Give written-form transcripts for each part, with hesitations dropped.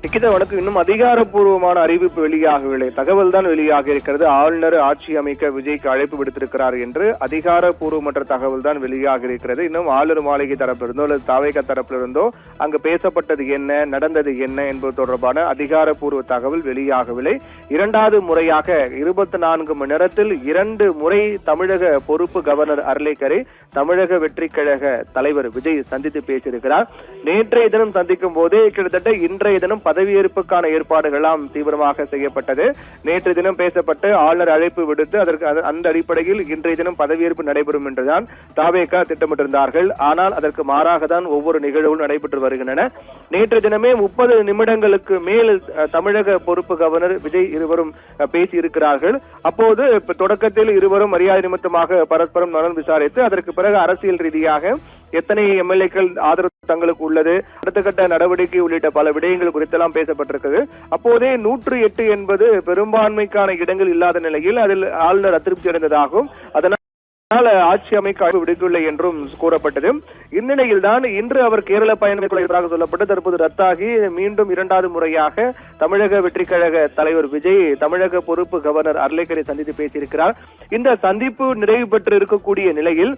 நிக்கிதா வணக்கம். இன்னும் அதிகாரப்பூர்வமான அறிவிப்பு வெளியாகவில்லை. தகவல் தான் வெளியாக இருக்கிறது. ஆளுநர் ஆட்சி அமைக்க விஜய்க்கு அழைப்பு விடுத்திருக்கிறார் என்று அதிகாரப்பூர்வமற்ற தகவல் தான் வெளியாக இருக்கிறது. இன்னும் ஆளுநர் மாளிகை தரப்பிலிருந்தோ அல்லது தாவேகா தரப்பிலிருந்தோ அங்கு பேசப்பட்டது என்ன, நடந்தது என்ன என்பது தொடர்பான அதிகாரப்பூர்வ தகவல் வெளியாகவில்லை. இரண்டாவது முறையாக 24 மணி நேரத்தில் 2 முறை தமிழக பொறுப்பு கவர்னர் அர்லேக்கரை தமிழக வெற்றி கழக தலைவர் விஜய் சந்தித்து பேசியிருக்கிறார். நேற்றைய தினம் சந்திக்கும் போதே கிட்டத்தட்ட இன்றைய தினம் பதவியேற்புக்கான ஏற்பாடுகளாம் தீவிரமாக செய்யப்பட்டது. நேற்று தினம் பேசப்பட்டு ஆளுநர் அழைப்பு விடுத்து அந்த அடிப்படையில் இன்றைய தினம் பதவியேற்பு நடைபெறும் என்றுதான் தாவேகா திட்டமிட்டிருந்தார்கள். ஆனால் அதற்கு மாறாக தான் ஒவ்வொரு நிகழ்வும் நடைபெற்று வருகின்றன. நேற்று தினமே 30 நிமிடங்களுக்கு மேல் தமிழக பொறுப்பு கவர்னர் விஜய் இருவரும் பேசியிருக்கிறார்கள். அப்போது தொடக்கத்தில் இருவரும் மரியாதை நிமித்தமாக பரஸ்பரம் நலன் விசாரித்து அதற்கு பிறகு அரசியல் ரீதியாக எத்தனை எம்எல்ஏக்கள் ஆதரவு தங்களுக்கு உள்ளது, அடுத்த கட்ட நடவடிக்கை உள்ளிட்ட பல விடயங்கள் குறித்தெல்லாம் பேசப்பட்டிருக்கிறது. அப்போதே 108 என்பது பெரும்பான்மைக்கான இடங்கள் இல்லாத நிலையில் அதில் ஆளுநர் அதிருப்தி அடைந்ததாகவும் அதனால் ஆட்சி அமைக்க அழைப்பு விடுக்கவில்லை என்றும் கூறப்பட்டது. இந்நிலையில் தான் இன்று அவர் கேரள பயணம் மேற்கொள்வதாக சொல்லப்பட்டு தற்போது ரத்தாகி மீண்டும் 2வது முறையாக தமிழக வெற்றி கழக தலைவர் விஜய் தமிழக பொறுப்பு கவர்னர் அர்லேக்கரை சந்தித்து பேசியிருக்கிறார். இந்த சந்திப்பு நிறைவு பெற்று இருக்கக்கூடிய நிலையில்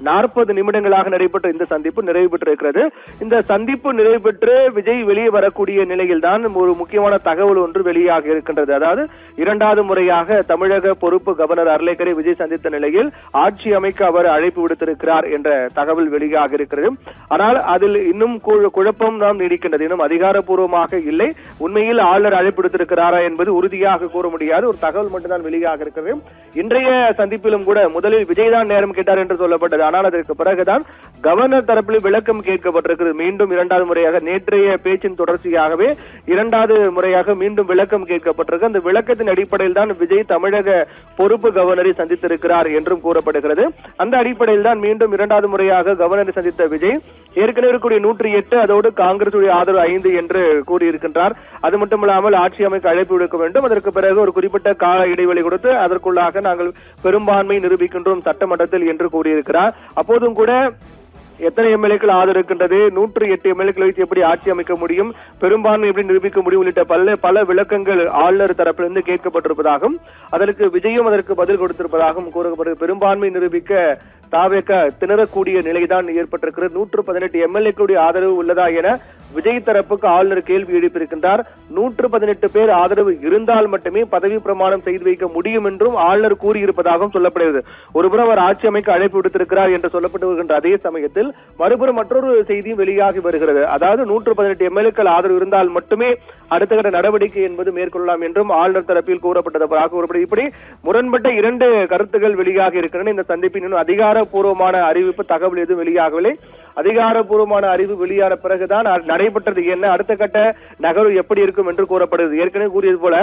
40 நிமிடங்களாக நடைபெற்ற இந்த சந்திப்பு நிறைவு பெற்றிருக்கிறது. இந்த சந்திப்பு நிறைவு பெற்று விஜய் வெளியே வரக்கூடிய நிலையில் தான் ஒரு முக்கியமான தகவல் ஒன்று வெளியாக இருக்கின்றது. அதாவது 2வது முறையாக தமிழக பொறுப்பு கவர்னர் அர்லேக்கரை விஜய் சந்தித்த நிலையில் ஆட்சி அமைக்க அவர் அழைப்பு விடுத்திருக்கிறார் என்ற தகவல் வெளியாக இருக்கிறது. ஆனால் அதில் இன்னும் குழப்பம் தான் நீடிக்கின்றது. இன்னும் அதிகாரப்பூர்வமாக இல்லை. உண்மையில் ஆளுநர் அழைப்பு விடுத்திருக்கிறாரா என்பது உறுதியாக கூற முடியாது. ஒரு தகவல் மட்டும்தான் வெளியாக இருக்கிறது. இன்றைய சந்திப்பிலும் கூட முதலில் விஜய் தான் நேரம் கேட்டார் என்று சொல்லப்பட்டது. ஆனால் அதற்கு பிறகுதான் கவர்னர் தரப்பில் விளக்கம் கேட்கப்பட்டிருக்கிறது. மீண்டும் 2வது முறையாக நேற்றைய பேச்சின் தொடர்ச்சியாகவே 2வது முறையாக மீண்டும் விளக்கம் கேட்கப்பட்டிருக்கு. அந்த விளக்கத்தின் அடிப்படையில் தான் விஜய் தமிழக பொறுப்பு கவர்னரை சந்தித்திருக்கிறார் என்றும் கூறப்படுகிறது. அந்த அடிப்படையில் தான் மீண்டும் 2வது முறையாக கவர்னரை சந்தித்த விஜய் ஏற்கனவே இருக்கக்கூடிய 108 அதோடு காங்கிரஸ் ஆதரவு 5 என்று கூறியிருக்கின்றார். அது மட்டுமில்லாமல் ஆட்சி அமைக்க அழைப்பு விடுக்க வேண்டும். அதற்கு பிறகு ஒரு குறிப்பிட்ட கால இடைவெளி கொடுத்து அதற்குள்ளாக நாங்கள் பெரும்பான்மை நிரூபிக்கின்றோம் சட்டமன்றத்தில் என்று கூறியிருக்கிறார். அப்போதும் கூட எத்தனை எம்எல்ஏக்கள் ஆதரவு இருக்கின்றது, 108 எம்எல்ஏக்கள் வைத்து எப்படி ஆட்சி அமைக்க முடியும், பெரும்பான்மை எப்படி நிரூபிக்க முடியும் உள்ளிட்ட பல விளக்கங்கள் ஆளுநர் தரப்பிலிருந்து கேட்கப்பட்டிருப்பதாகவும் அதற்கு விஜயும் அதற்கு பதில் கொடுத்திருப்பதாகவும் கூறப்பட்டது. பெரும்பான்மை நிரூபிக்க தாவேகா திணறக்கூடிய நிலைதான் ஏற்பட்டிருக்கிறது. 118 எம்எல்ஏக்களுடைய ஆதரவு உள்ளதா என விஜய் தரப்புக்கு ஆளுநர் கேள்வி எழுப்பியிருக்கின்றார். 118 பேர் ஆதரவு இருந்தால் மட்டுமே பதவி பிரமாணம் செய்து வைக்க முடியும் என்றும் ஆளுநர் கூறியிருப்பதாகவும் சொல்லப்படுகிறது. ஒருபுறம் அவர் ஆட்சி அமைக்க அழைப்பு விடுத்திருக்கிறார் என்று சொல்லப்பட்டு வருகின்ற அதே சமயத்தில் மறுபுறம் மற்றொரு செய்தியும் வெளியாகி வருகிறது. அதாவது 118 எம்எல்ஏக்கள் ஆதரவு இருந்தால் மட்டுமே அடுத்த கட்ட நடவடிக்கை என்பது மேற்கொள்ளலாம் என்றும் ஆளுநர் தரப்பில் கூறப்பட்டதாக கூறப்படுகிறது. இப்படி முரண்பட்ட 2 கருத்துக்கள் வெளியாக இருக்கின்றன. இந்த சந்திப்பின் இன்னும் அதிகாரப்பூர்வமான அறிவிப்பு தகவல் எதுவும் வெளியாகவில்லை. அதிகாரப்பூர்வமான அறிவு வெளியான பிறகுதான் நடைபெற்றது என்ன, அடுத்த கட்ட நகர்வு எப்படி இருக்கும் என்று கூறப்படுகிறது. ஏற்கனவே கூறியது போல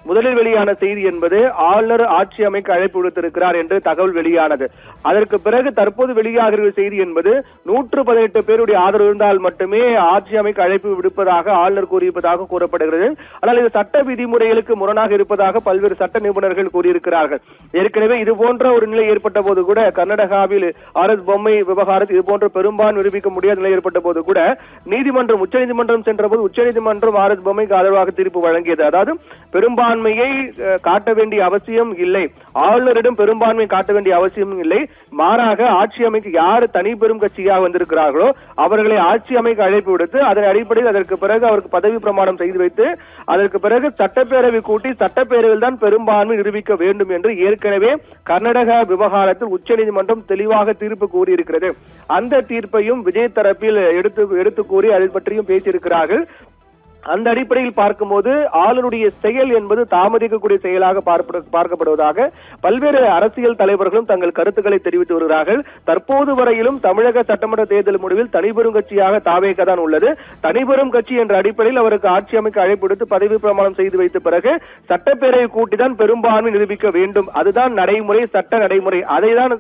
முதலில் வெளியான செய்தி என்பது ஆளுநர் ஆட்சி அமைக்க அழைப்பு விடுத்திருக்கிறார் என்று தகவல் வெளியானது. அதற்கு பிறகு தற்போது வெளியாகிற செய்தி என்பது 118 பேருடைய ஆதரவு இருந்தால் மட்டுமே ஆட்சி அமைக்க அழைப்பு விடுப்பதாக ஆளுநர் கூறியிருப்பதாக கூறப்படுகிறது. ஆனால் இது சட்ட விதிமுறைகளுக்கு முரணாக இருப்பதாக பல்வேறு சட்ட நிபுணர்கள் கூறியிருக்கிறார்கள். ஏற்கனவே இது போன்ற ஒரு நிலை ஏற்பட்ட போது கூட கர்நாடகாவில் RS பொம்மை விவகாரத்தில் இது போன்ற பெரும்பான்மை நிரூபிக்க முடியாத நிலை ஏற்பட்ட போது கூட நீதிமன்றம் உச்சநீதிமன்றம் சென்ற போது உச்சநீதிமன்றம் RS பொம்மைக்கு ஆதரவாக தீர்ப்பு வழங்கியது. அதாவது பெரும்பான்மையை காட்ட வேண்டிய அவசியம் இல்லை, ஆளுநரிடம் பெரும்பான்மை காட்ட வேண்டிய அவசியம் இல்லை, மாறாக ஆட்சி அமைக்க யார் தனி பெரும் கட்சியாக வந்திருக்கிறார்களோ அவர்களை ஆட்சி அமைக்க அழைப்பு விடுத்து அதன் அடிப்படையில் அதற்கு பிறகு அவருக்கு பதவி பிரமாணம் செய்து வைத்து அதற்கு பிறகு சட்டப்பேரவை கூட்டி சட்டப்பேரவையில் தான் பெரும்பான்மை நிரூபிக்க வேண்டும் என்று ஏற்கனவே கர்நாடகா விவகாரத்தில் உச்சநீதிமன்றம் தெளிவாக தீர்ப்பு கூறியிருக்கிறது. அந்த தீர்ப்பையும் விஜய் தரப்பில் எடுத்து கூறி அதை பற்றியும் பேசியிருக்கிறார்கள். அந்த அடிப்படையில் பார்க்கும்போது ஆளுநருடைய செயல் என்பது தாமதிக்கக்கூடிய செயலாக பார்க்கப்படுவதாக பல்வேறு அரசியல் தலைவர்களும் தங்கள் கருத்துக்களை தெரிவித்து வருகிறார்கள். தற்போது வரையிலும் தமிழக சட்டமன்ற தேர்தல் முடிவில் தனிபெரும் கட்சியாக தாவேகா தான் உள்ளது. தனிபெரும் கட்சி என்ற அடிப்படையில் அவருக்கு ஆட்சி அமைக்க அழைப்பு விடுத்து பதவி பிரமாணம் செய்து வைத்த பிறகு சட்டப்பேரவை கூட்டிதான் பெரும்பான்மை நிரூபிக்க வேண்டும். அதுதான் நடைமுறை, சட்ட நடைமுறை. அதைதான்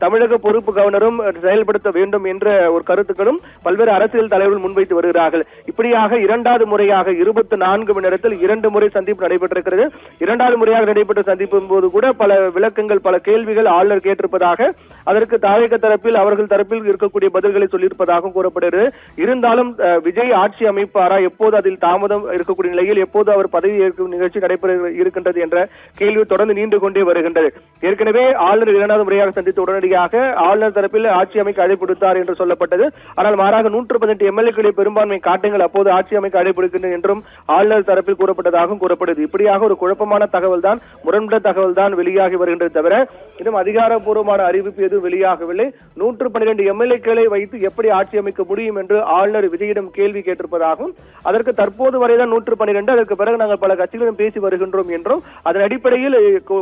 தமிழக பொறுப்பு கவர்னரும் செயல்படுத்த வேண்டும் என்ற ஒரு கருத்துக்களும் பல்வேறு அரசியல் தலைவர்கள் முன்வைத்து வருகிறார்கள். இப்படியாக 2வது முறை 24 மணி நேரத்தில் 2 முறை சந்திப்பு நடைபெற்றிருக்கிறது. 2வது முறையாக நடைபெற்ற சந்திப்பின் போது கூட பல விளக்கங்கள், பல கேள்விகள் ஆளுநர் கேட்டிருப்பதாக அதற்கு தாவேக தரப்பில் அவர்கள் தரப்பில் இருக்கக்கூடிய பதில்களை சொல்லியிருப்பதாகவும் கூறப்படுகிறது. இருந்தாலும் விஜய் ஆட்சி அமைப்பாரா, எப்போது அதில் தாமதம் இருக்கக்கூடிய நிலையில் எப்போது அவர் பதவி ஏற்கும் நிகழ்ச்சி நடைபெற இருக்கின்றது என்ற கேள்வி தொடர்ந்து நீண்டு கொண்டே வருகின்றது. ஏற்கனவே ஆளுநர் இரண்டாவது முறையாக சந்தித்து உடனடியாக ஆளுநர் தரப்பில் ஆட்சி அமைக்க அழைப்பு விடுத்தார் என்று சொல்லப்பட்டது. ஆனால் மாறாக 118 எம்எல்ஏக்களை பெரும்பான்மை காட்டுங்கள், அப்போது ஆட்சி அமைக்க அழைப்பு விடுக்கின்றனர் என்றும் ஆளுநர் தரப்பில் கூறப்பட்டதாகவும் கூறப்படுது. இப்படியாக ஒரு குழப்பமான தகவல் தான், முரண்பட்ட தகவல் தான் வெளியாகி வருகின்றது தவிர இன்னும் அதிகாரப்பூர்வமான அறிவிப்பு எதுவும் வெளியாகவில்லை. 112 எம்எல்ஏக்களை வைத்து எப்படி ஆட்சி அமைக்க முடியும் என்று ஆளுநர் விஜயிடம் கேள்வி கேட்டிருப்பதாகவும், அதற்கு தற்போது வரைதான் 112, அதற்கு பிறகு நாங்கள் பல கட்சிகளிடம் பேசி வருகின்றோம் என்றும், அதன் அடிப்படையில்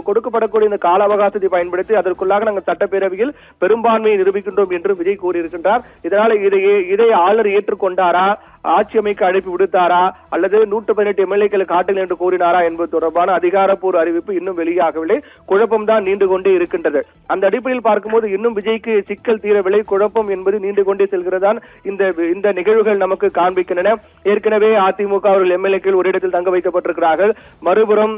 கொடுக்கப்படக்கூடிய இந்த கால அவகாசத்தை பயன்படுத்தி அதற்குள்ளாக நாங்கள் சட்டப்பேரவையில் பெரும்பான்மையை நிரூபிக்கின்றோம் என்று விஜய் கூறியிருக்கின்றார். இதனால் இதை ஆளுநர் ஏற்றுக்கொண்டாரா, ஆட்சி அமைக்க அழைப்பு விடுத்தாரா, அல்லது 118 எம்எல்ஏக்களை காட்டுங்கள் என்று கூறினாரா என்பது தொடர்பான அதிகாரப்பூர்வ அறிவிப்பு இன்னும் வெளியாகவில்லை. குழப்பம்தான் நீண்டு கொண்டே இருக்கின்றது. அந்த அடிப்படையில் பார்க்கும்போது இன்னும் விஜய்க்கு சிக்கல் தீரவில்லை, குழப்பம் என்பது நீண்டு கொண்டே செல்கிறதான் இந்த நிகழ்வுகள் நமக்கு காண்பிக்கின்றன. ஏற்கனவே அதிமுக அவர்கள் எம்எல்ஏக்கள் ஒரு இடத்தில் தங்க வைக்கப்பட்டிருக்கிறார்கள். மறுபுறம்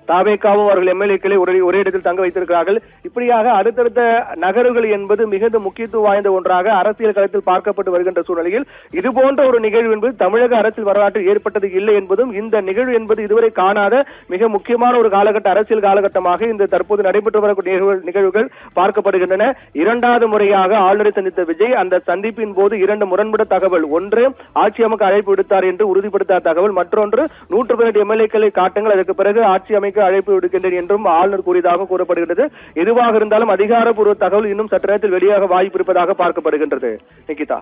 தாவேகாவும் அவர்கள் எம்எல்ஏக்களை ஒரே இடத்தில் தங்க வைத்திருக்கிறார்கள். இப்படியாக அடுத்தடுத்த நகர்வுகள் என்பது மிகுந்த முக்கியத்துவம் வாய்ந்த ஒன்றாக அரசியல் களத்தில் பார்க்கப்பட்டு வருகின்ற சூழ்நிலையில் இதுபோன்ற ஒரு நிகழ்வு என்பது தமிழக அரசியல் வரலாற்றில் ஏற்பட்டது இல்லை என்பதும், இந்த நிகழ்வு என்பது இதுவரை காணாத மிக முக்கியமான ஒரு அரசியல் காலகட்டமாக இந்த தற்போது நடைபெற்று வரக்கூடிய நிகழ்வுகள் பார்க்கப்படுகின்றன. இரண்டாவது முறையாக ஆளுநரை சந்தித்த விஜய் அந்த சந்திப்பின் போது இரண்டு முரண்பட்ட தகவல், ஒன்று ஆட்சி அமைக்க அழைப்பு விடுத்தார் என்று உறுதிப்படுத்தாத தகவல், மற்றொன்று 118 எம்எல்ஏக்களை காட்டுங்கள், அதற்கு பிறகு ஆட்சி அமைக்க அழைப்பு விடுக்கின்றேன் என்றும் ஆளுநர் கூறியதாக கூறப்படுகிறது. எதுவாக இருந்தாலும் அதிகாரப்பூர்வ தகவல் இன்னும் சற்று நேரத்தில் வெளியாக வாய்ப்பு இருப்பதாக பார்க்கப்படுகின்றது. நிகிதா.